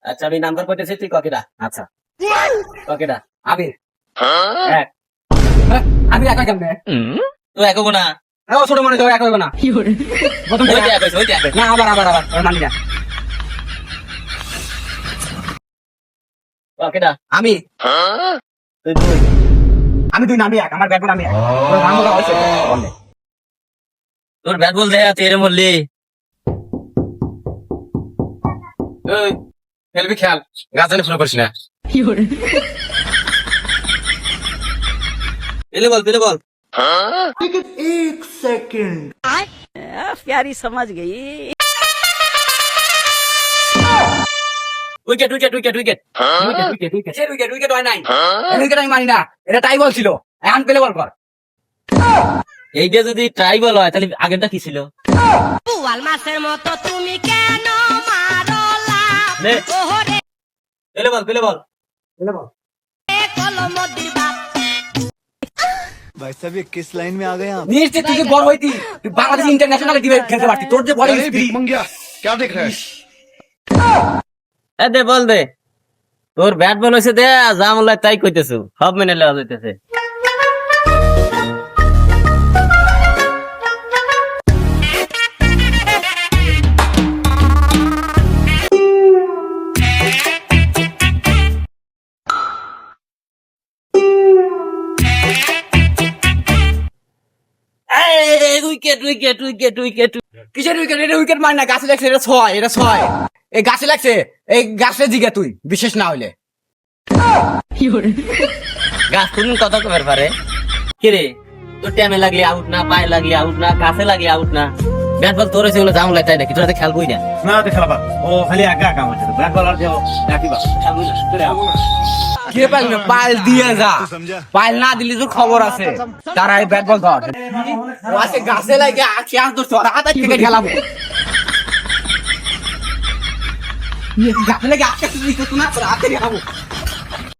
আচ্ছা আমি নাম্বার কইতেছি তুই ককেটা। আচ্ছা ককেটা আমি এক। আমি একা কেমনে তুই এক হবো না। ও ছোট মনে এক হইব না প্রথম থেকে ওইটা এক হইছে, ওইটা এক হইছে। না আবার মানি না ককেটা আমি তুই দুই। আমি দুই নামি এক আমার ব্যাট বল আমি এক তোর নাম বলা হয়েছে বলে তোর ব্যাট বল দেয়া তুই এরে মরলি। এই খেলবি খেল গাছ জানি ফলো করিস না পেলে বল পেলে বল। प्यारी समझ गई। Wicket wicket wicket wicket. Wicket হয় নাই উইকেট আমি মানি না এটা টাই বল ছিল এখন পেলে বল কর এইটা যদি ট্রাই বল হয় তাহলে আগেরটা কি ছিল? পুয়াল মাছের মতো তুমি কেন মারো লাভ? নে। ওহরে পেলে বল পেলে বল। পেলে বল কলমদির বাপ। भाई साहब ये किस लाइन में आ गए आप নিশ্চিত তুই যে বড় হইতি তুই বাংলাদেশ ইন্টারন্যাশনাল টিমে খেলতে পারতি তোর যে বলিং স্পিড क्या देख रहा है এ দে বল দে। তোর ব্যাট বল হয়েছে দে যা মনে তাই কইতেছু সব মেনে লওয়া যাইতেছে। Wicket wicket wicket wicket. কিসের উইকেট এটা উইকেট মারি না গাছে লাগছে এটা ছয় এটা ছয় এই গাছে লাগছে এই গাছে জিগা তুই বিশেষ না হইলে গাছ কোন কথা কবার পারে কিরে? তোর টাইমে লাগলি আউট না, পায়ে লাগলি আউট না, কাছে লাগলি আউট না। ব্যাট বল তোর হয়েছে বলে জাম লাই তাই নাকি তোরা খেয়াল বই না? না তো খেলা ও খালি একা একা আমার সাথে ব্যাট বলার দেও রাখিবা কে পাইল না পাইল দিয়ে যা समझा পাইল না দিলি তোর খবর আছে তারা এই ব্যাট বল ধর ও আছে গাছে লাগে আখি আস তোর তোর হাত থেকে খেলাবো গাছে লাগে আখি তুই তো না তোর হাতে খেলাবো